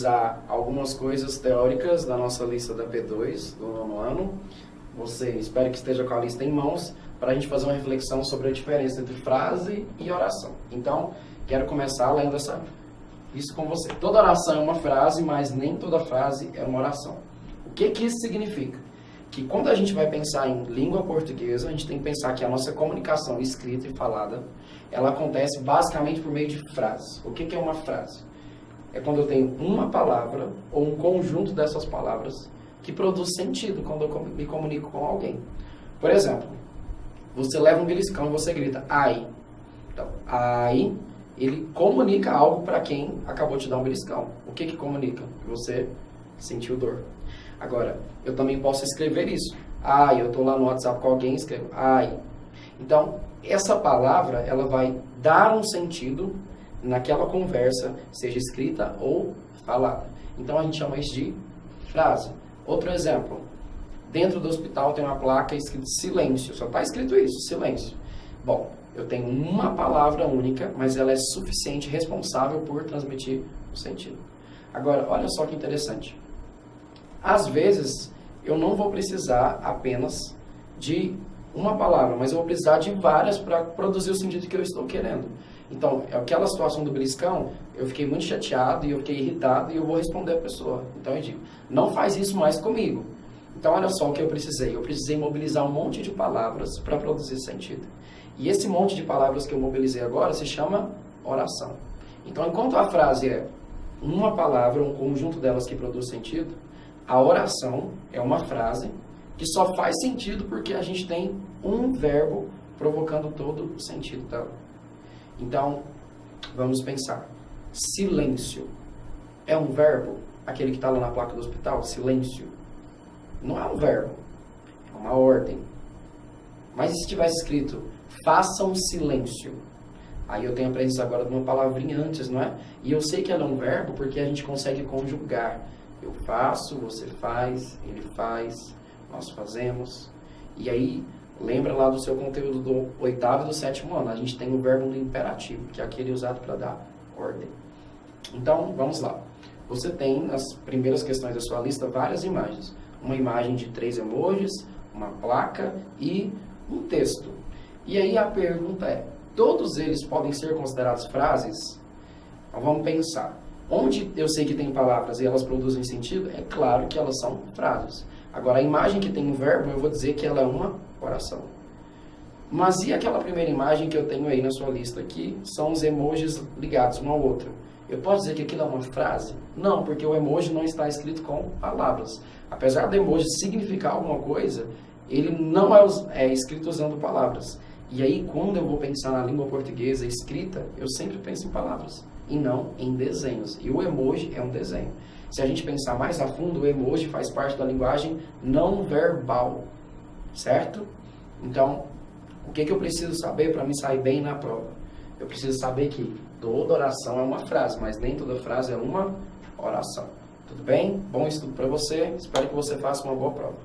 revisar algumas coisas teóricas da nossa lista da P2 do nono ano. Você espero que esteja com a lista em mãos para a gente fazer uma reflexão sobre a diferença entre frase e oração. Então, quero começar lendo isso com você. Toda oração é uma frase, mas nem toda frase é uma oração. O que isso significa? Que quando a gente vai pensar em língua portuguesa, a gente tem que pensar que a nossa comunicação escrita e falada, ela acontece basicamente por meio de frases. O que é uma frase? É quando eu tenho uma palavra ou um conjunto dessas palavras que produz sentido quando eu me comunico com alguém. Por exemplo, você leva um beliscão e você grita, ai. Então, ai, ele comunica algo para quem acabou de dar um beliscão. O que comunica? Que você sentiu dor. Agora, eu também posso escrever isso. Ai, eu estou lá no WhatsApp com alguém e escrevo, ai. Então, essa palavra, ela vai dar um sentido naquela conversa, seja escrita ou falada. Então, a gente chama isso de frase. Outro exemplo, dentro do hospital tem uma placa escrita silêncio, só está escrito isso, silêncio. Bom, eu tenho uma palavra única, mas ela é suficiente, responsável por transmitir o sentido. Agora, olha só que interessante. Às vezes, eu não vou precisar apenas de uma palavra, mas eu vou precisar de várias para produzir o sentido que eu estou querendo. Então, aquela situação do beliscão, eu fiquei muito chateado e eu fiquei irritado e eu vou responder a pessoa. Então, eu digo, não faz isso mais comigo. Então, olha só o que eu precisei. Eu precisei mobilizar um monte de palavras para produzir sentido. E esse monte de palavras que eu mobilizei agora se chama oração. Então, enquanto a frase é uma palavra, um conjunto delas que produz sentido, a oração é uma frase que só faz sentido porque a gente tem um verbo provocando todo o sentido dela. Então, vamos pensar. Silêncio é um verbo? Aquele que está lá na placa do hospital, silêncio. Não é um verbo, é uma ordem. Mas e se tivesse escrito, façam silêncio? Aí eu tenho a presença agora de uma palavrinha antes, não é? E eu sei que ela é um verbo porque a gente consegue conjugar. Eu faço, você faz, ele faz, nós fazemos. E aí, lembra lá do seu conteúdo do 8º e do 7º ano. A gente tem o verbo no imperativo, que é aquele usado para dar ordem. Então, vamos lá. Você tem, nas primeiras questões da sua lista, várias imagens. Uma imagem de 3 emojis, uma placa e um texto. E aí a pergunta é, todos eles podem ser considerados frases? Então, vamos pensar. Onde eu sei que tem palavras e elas produzem sentido, é claro que elas são frases. Agora, a imagem que tem um verbo, eu vou dizer que ela é uma oração. Mas e aquela primeira imagem que eu tenho aí na sua lista aqui? São os emojis ligados um ao outro. Eu posso dizer que aquilo é uma frase? Não, porque o emoji não está escrito com palavras. Apesar do emoji significar alguma coisa, ele não é escrito usando palavras. E aí, quando eu vou pensar na língua portuguesa escrita, eu sempre penso em palavras e não em desenhos. E o emoji é um desenho. Se a gente pensar mais a fundo, o emoji faz parte da linguagem não verbal, certo? Então, o que eu preciso saber para me sair bem na prova? Eu preciso saber que toda oração é uma frase, mas nem toda frase é uma oração. Tudo bem? Bom estudo para você. Espero que você faça uma boa prova.